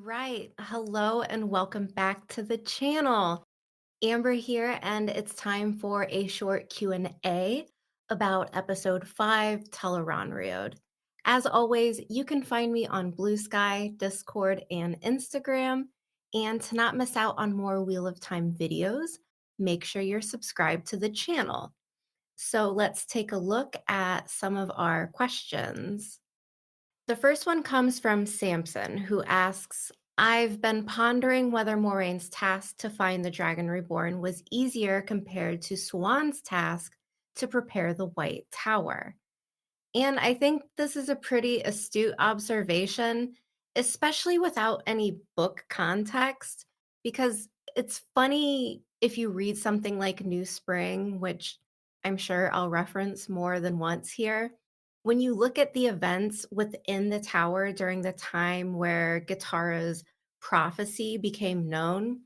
right. Hello and welcome back to the channel. Amber here, and it's time for a short Q&A about episode 5, Teleronriod. As always, you can find me on Blue Sky, Discord, and Instagram. And to not miss out on more Wheel of Time videos, make sure you're subscribed to the channel. So let's take a look at some of our questions. The first one comes from Samson, who asks, I've been pondering whether Moraine's task to find the Dragon Reborn was easier compared to Swan's task to prepare the White Tower. And I think this is a pretty astute observation, especially without any book context, because it's funny if you read something like New Spring, which I'm sure I'll reference more than once here. When you look at the events within the tower during the time where Gitara's prophecy became known,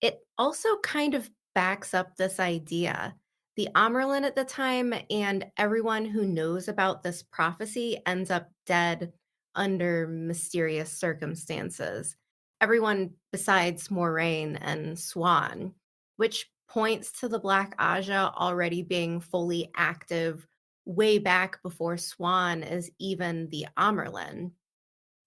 it also kind of backs up this idea. The Amerlin at the time and everyone who knows about this prophecy ends up dead under mysterious circumstances. Everyone besides Moraine and Swan, which points to the Black Aja already being fully active way back before Swan is even the Amerlin.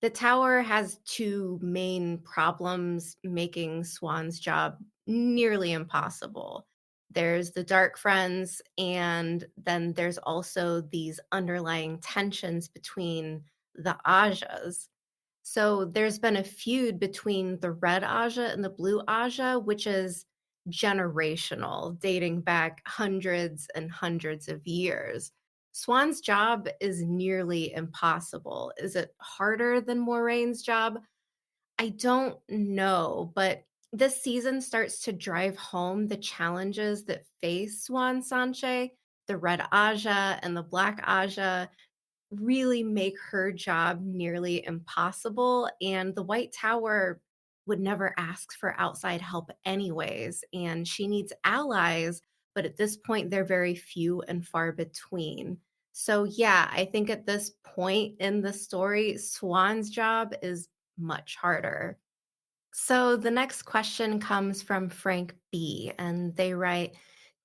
The tower has two main problems making Swan's job nearly impossible. There's the Dark Friends, and then there's also these underlying tensions between the Ajas. So there's been a feud between the Red Aja and the Blue Aja, which is generational, dating back hundreds and hundreds of years. Swan's job is nearly impossible. Is it harder than Moraine's job? I don't know, but this season starts to drive home the challenges that face Swan Sanche, the Red Aja and the Black Aja, really make her job nearly impossible. And the White Tower would never ask for outside help, anyways. And she needs allies, but at this point, they're very few and far between. So, yeah, I think at this point in the story, Swan's job is much harder. So the next question comes from Frank B. And they write,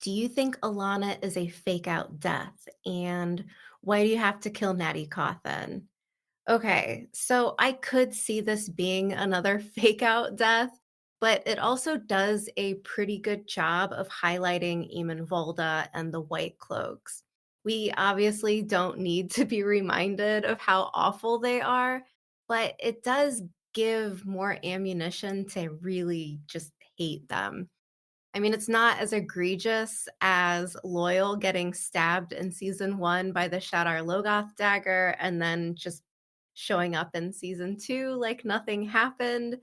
do you think Alana is a fake out death? And why do you have to kill Natty Cawthon? Okay, so I could see this being another fake out death, but it also does a pretty good job of highlighting Eamon Volda and the White Cloaks. We obviously don't need to be reminded of how awful they are, but it does give more ammunition to really just hate them. I mean, it's not as egregious as Loyal getting stabbed in season 1 by the Shadar Logoth dagger and then just showing up in season 2 like nothing happened.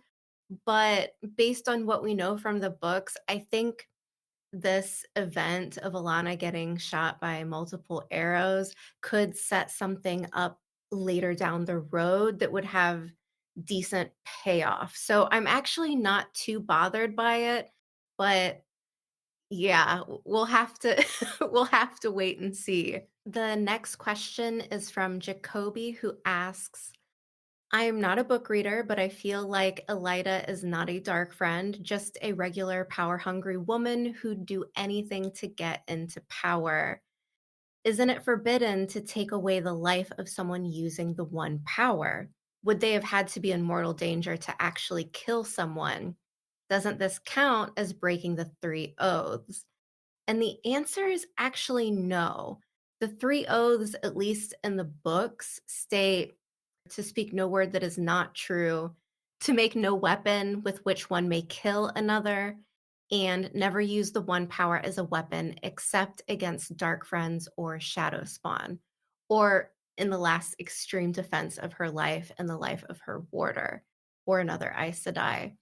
But based on what we know from the books, I think this event of Alana getting shot by multiple arrows could set something up later down the road that would have decent payoff. So I'm actually not too bothered by it, but yeah, we'll have to we'll have to wait and see. The next question is from Jacoby, who asks, I am not a book reader, but I feel like Elida is not a dark friend, just a regular power hungry woman who'd do anything to get into power. Isn't it forbidden to take away the life of someone using the one power? Would they have had to be in mortal danger to actually kill someone? Doesn't this count as breaking the three oaths? And the answer is actually no. The three oaths, at least in the books, state to speak no word that is not true, to make no weapon with which one may kill another, and never use the one power as a weapon except against dark friends or shadow spawn, or in the last extreme defense of her life and the life of her warder or another Aes Sedai.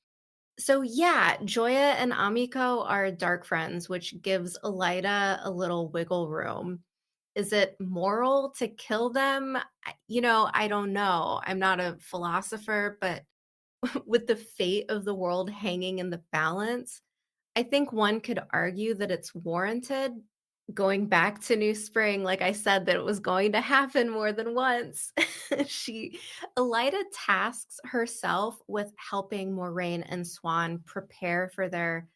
So yeah, Joya and Amiko are dark friends, which gives Elida a little wiggle room. Is it moral to kill them? I don't know. I'm not a philosopher, but with the fate of the world hanging in the balance, I think one could argue that it's warranted. Going back to New Spring, like I said, that it was going to happen more than once. She Elida tasks herself with helping Moraine and Swan prepare for their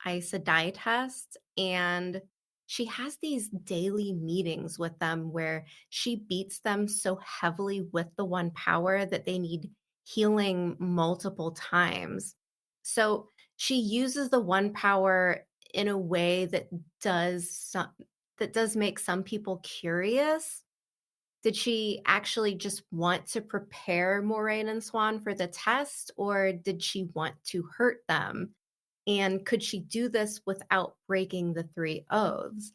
Aes Sedai test, and she has these daily meetings with them where she beats them so heavily with the one power that they need healing multiple times. So she uses the one power in a way does some that does make some people curious. Did she actually just want to prepare Moraine and Swan for the test, or did she want to hurt them? And could she do this without breaking the three oaths?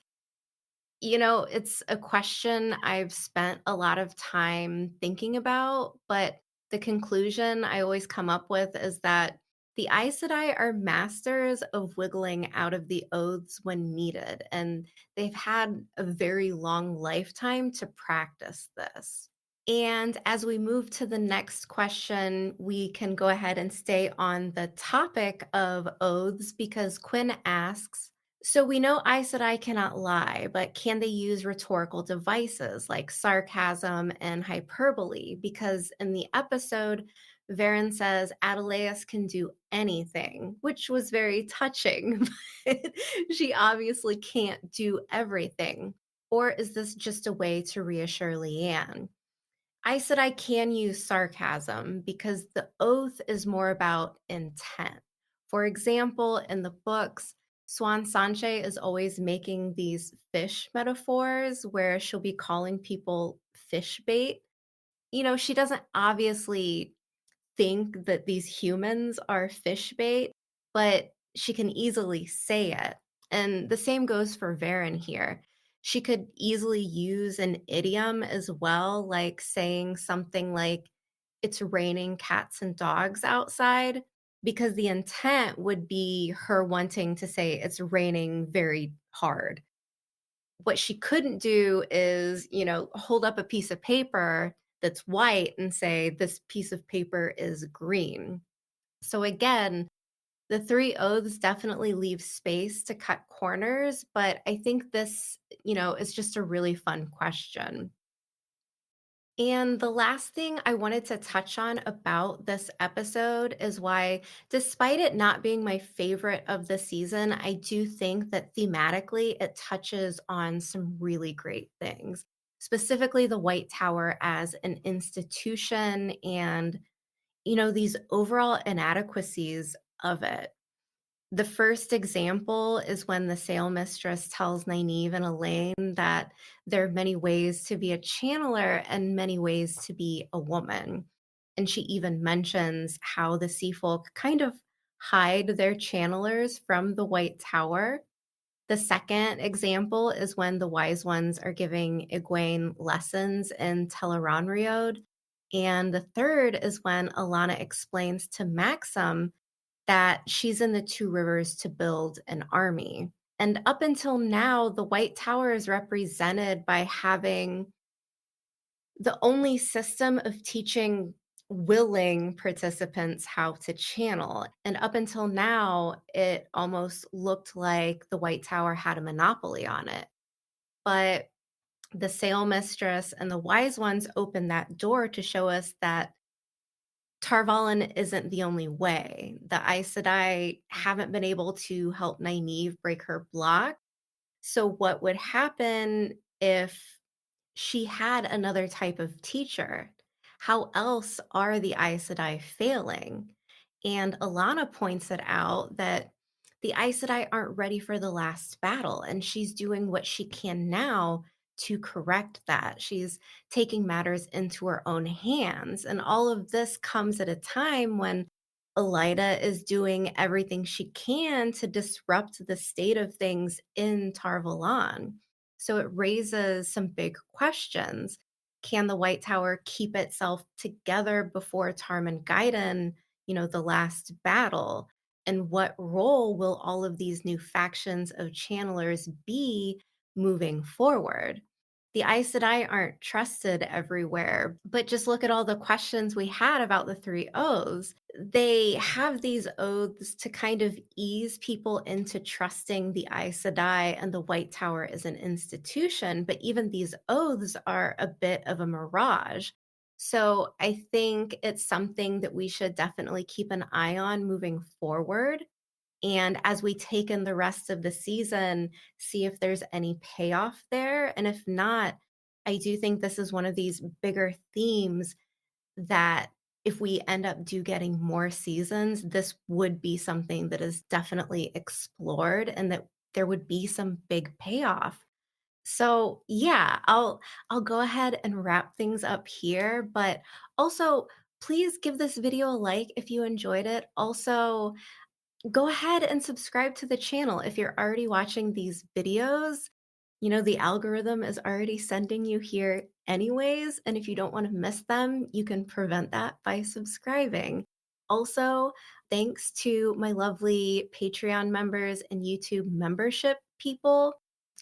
It's a question I've spent a lot of time thinking about, but the conclusion I always come up with is that the Aes Sedai are masters of wiggling out of the oaths when needed, and they've had a very long lifetime to practice this. And as we move to the next question, we can go ahead and stay on the topic of oaths because Quinn asks, so we know Aes Sedai cannot lie, but can they use rhetorical devices like sarcasm and hyperbole? Because in the episode, Varen says Adelaus can do anything, which was very touching. But she obviously can't do everything. Or is this just a way to reassure Leanne? I said I can use sarcasm because the oath is more about intent. For example, in the books, Swan Sanche is always making these fish metaphors where she'll be calling people fish bait. She doesn't obviously think that these humans are fish bait, but she can easily say it. And the same goes for Varen here. She could easily use an idiom as well, like saying something like, it's raining cats and dogs outside, because the intent would be her wanting to say it's raining very hard. What she couldn't do is, hold up a piece of paper that's white and say, this piece of paper is green. So again, the three oaths definitely leave space to cut corners, but I think this, is just a really fun question. And the last thing I wanted to touch on about this episode is why, despite it not being my favorite of the season, I do think that thematically it touches on some really great things, specifically the White Tower as an institution and, these overall inadequacies of it. The first example is when the sail mistress tells Nynaeve and Elaine that there are many ways to be a channeler and many ways to be a woman. And she even mentions how the sea folk kind of hide their channelers from the White Tower. The second example is when the wise ones are giving Egwene lessons in Tel'aran'rhiod. And the third is when Alana explains to Maxim that she's in the Two Rivers to build an army. And up until now, the White Tower is represented by having the only system of teaching willing participants how to channel. And up until now, it almost looked like the White Tower had a monopoly on it. But the sail mistress and the wise ones opened that door to show us that Tarvalin isn't the only way. The Aes Sedai haven't been able to help Nynaeve break her block. So what would happen if she had another type of teacher? How else are the Aes Sedai failing? And Alana points it out that the Aes Sedai aren't ready for the last battle, and she's doing what she can now to correct that. She's taking matters into her own hands. And all of this comes at a time when Elida is doing everything she can to disrupt the state of things in Tarvalon. So it raises some big questions. Can the White Tower keep itself together before Tarmangaiden, the last battle? And what role will all of these new factions of channelers be moving forward? the Aes Sedai aren't trusted everywhere. But just look at all the questions we had about the three oaths. They have these oaths to kind of ease people into trusting the Aes Sedai and the White Tower as an institution. But even these oaths are a bit of a mirage. So I think it's something that we should definitely keep an eye on moving forward. And as we take in the rest of the season, see if there's any payoff there. And if not, I do think this is one of these bigger themes that if we end up getting more seasons, this would be something that is definitely explored and that there would be some big payoff. So, yeah, I'll go ahead and wrap things up here, but also please give this video a like if you enjoyed it. Also, go ahead and subscribe to the channel if you're already watching these videos. You know, the algorithm is already sending you here anyways, and if you don't want to miss them, you can prevent that by subscribing. Also, thanks to my lovely Patreon members and YouTube membership people.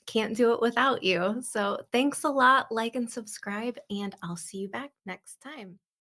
Can't do it without you. So, thanks a lot. Like and subscribe, and I'll see you back next time.